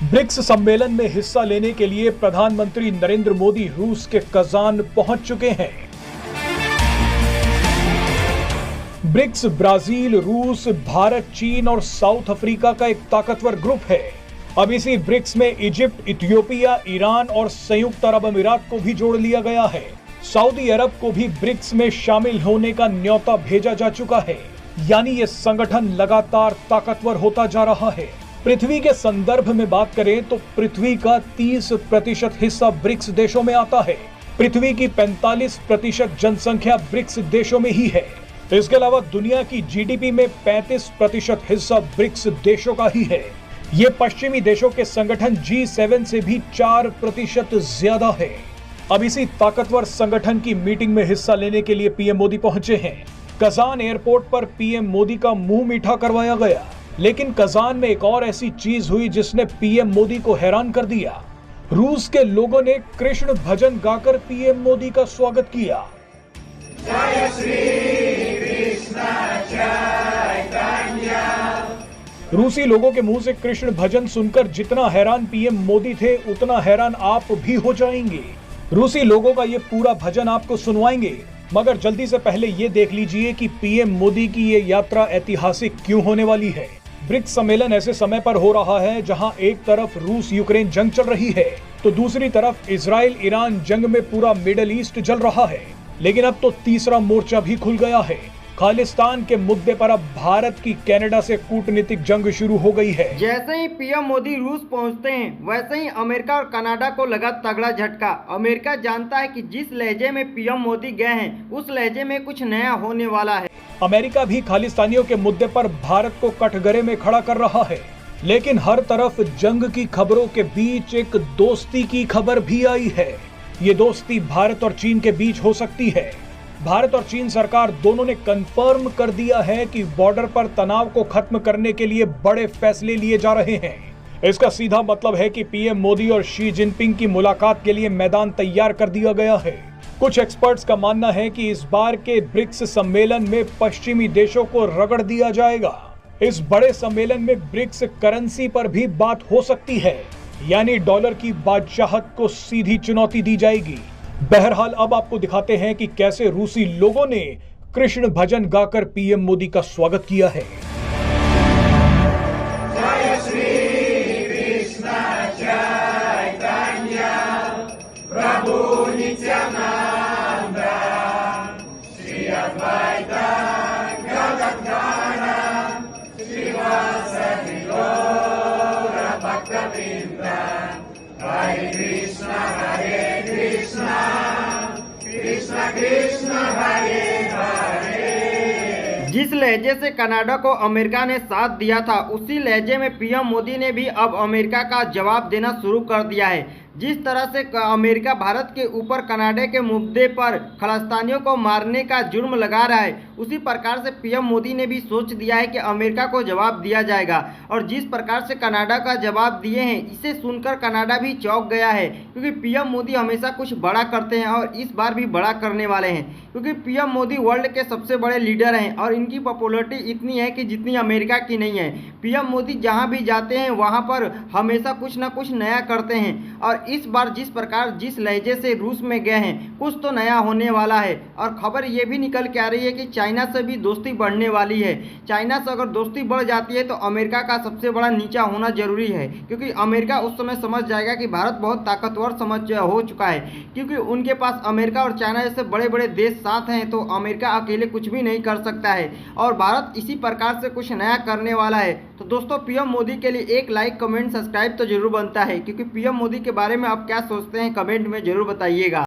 BRICS सम्मेलन में हिस्सा लेने के लिए प्रधानमंत्री नरेंद्र मोदी रूस के कजान पहुंच चुके हैं। ब्रिक्स ब्राजील, रूस, भारत, चीन और साउथ अफ्रीका का एक ताकतवर ग्रुप है। अब इसी ब्रिक्स में इजिप्ट, इथियोपिया, ईरान और संयुक्त अरब अमीरात को भी जोड़ लिया गया है। सऊदी अरब को भी ब्रिक्स में शामिल होने का न्योता भेजा जा चुका है। यानी ये संगठन लगातार ताकतवर होता जा रहा है। पृथ्वी के संदर्भ में बात करें तो पृथ्वी का 30% हिस्सा ब्रिक्स देशों में आता है। पृथ्वी की 45% जनसंख्या ब्रिक्स देशों में ही है। इसके अलावा दुनिया की जीडीपी में 35% हिस्सा ब्रिक्स देशों का ही है। ये पश्चिमी देशों के संगठन G7 से भी 4% ज्यादा है। अब इसी ताकतवर संगठन की मीटिंग में हिस्सा लेने के लिए पीएम मोदी पहुंचे हैं। कजान एयरपोर्ट पर पीएम मोदी का मुंह मीठा करवाया गया, लेकिन कजान में एक और ऐसी चीज हुई जिसने पीएम मोदी को हैरान कर दिया। रूस के लोगों ने कृष्ण भजन गाकर पीएम मोदी का स्वागत किया। जय श्री कृष्ण चैतन्य। रूसी लोगों के मुंह से कृष्ण भजन सुनकर जितना हैरान पीएम मोदी थे, उतना हैरान आप भी हो जाएंगे। रूसी लोगों का ये पूरा भजन आपको सुनवाएंगे, मगर जल्दी से पहले ये देख लीजिए कि पीएम मोदी की ये यात्रा ऐतिहासिक क्यों होने वाली है। ब्रिक्स सम्मेलन ऐसे समय पर हो रहा है जहां एक तरफ रूस यूक्रेन जंग चल रही है, तो दूसरी तरफ इजराइल ईरान जंग में पूरा मिडल ईस्ट जल रहा है। लेकिन अब तो तीसरा मोर्चा भी खुल गया है। खालिस्तान के मुद्दे पर अब भारत की कनाडा से कूटनीतिक जंग शुरू हो गई है। जैसे ही पीएम मोदी रूस पहुंचते हैं, वैसे ही अमेरिका और कनाडा को लगा तगड़ा झटका। अमेरिका जानता है कि जिस लहजे में पीएम मोदी गए हैं, उस लहजे में कुछ नया होने वाला है। अमेरिका भी खालिस्तानियों के मुद्दे पर भारत को कटघरे में खड़ा कर रहा है। लेकिन हर तरफ जंग की खबरों के बीच एक दोस्ती की खबर भी आई है। ये दोस्ती भारत और चीन के बीच हो सकती है। भारत और चीन सरकार दोनों ने कंफर्म कर दिया है कि बॉर्डर पर तनाव को खत्म करने के लिए बड़े फैसले लिए जा रहे हैं। इसका सीधा मतलब है कि पीएम मोदी और शी जिनपिंग की मुलाकात के लिए मैदान तैयार कर दिया गया है। कुछ एक्सपर्ट्स का मानना है कि इस बार के ब्रिक्स सम्मेलन में पश्चिमी देशों को रगड़ दिया जाएगा। इस बड़े सम्मेलन में ब्रिक्स करेंसी पर भी बात हो सकती है, यानी डॉलर की बादशाहत को सीधी चुनौती दी जाएगी। बहरहाल अब आपको दिखाते हैं कि कैसे रूसी लोगों ने कृष्ण भजन गाकर पीएम मोदी का स्वागत किया है। जय श्री कृष्ण चैतन्य प्रभु नित्यानंद श्री अद्वैत गदाधर श्रीवासदि गौर भक्तवृंद। हरे कृष्ण कृष्ण कृष्ण हरे हरे। जिस लहजे से कनाडा को अमेरिका ने साथ दिया था, उसी लहजे में पीएम मोदी ने भी अब अमेरिका का जवाब देना शुरू कर दिया है। जिस तरह से अमेरिका भारत के ऊपर कनाडा के मुद्दे पर खालिस्तानियों को मारने का जुर्म लगा रहा है, उसी प्रकार से पीएम मोदी ने भी सोच दिया है कि अमेरिका को जवाब दिया जाएगा। और जिस प्रकार से कनाडा का जवाब दिए हैं, इसे सुनकर कनाडा भी चौंक गया है, क्योंकि पीएम मोदी हमेशा कुछ बड़ा करते हैं और इस बार भी बड़ा करने वाले हैं। क्योंकि पीएम मोदी वर्ल्ड के सबसे बड़े लीडर हैं और इनकी पॉपुलैरिटी इतनी है कि जितनी अमेरिका की नहीं है। पीएम मोदी जहाँ भी जाते हैं, वहाँ पर हमेशा कुछ ना कुछ नया करते हैं। और इस बार जिस लहजे से रूस में गए हैं, कुछ तो नया होने वाला है। और खबर ये भी निकल के आ रही है कि चाइना से भी दोस्ती बढ़ने वाली है। चाइना से अगर दोस्ती बढ़ जाती है तो अमेरिका का सबसे बड़ा नीचा होना जरूरी है, क्योंकि अमेरिका उस समय समझ जाएगा कि भारत बहुत ताकतवर हो चुका है। क्योंकि उनके पास अमेरिका और चाइना जैसे बड़े बड़े देश साथ हैं, तो अमेरिका अकेले कुछ भी नहीं कर सकता है। और भारत इसी प्रकार से कुछ नया करने वाला है। तो दोस्तों, पीएम मोदी के लिए एक लाइक, कमेंट, सब्सक्राइब तो जरूर बनता है, क्योंकि पीएम मोदी के बारे में आप क्या सोचते हैं कमेंट में जरूर बताइएगा।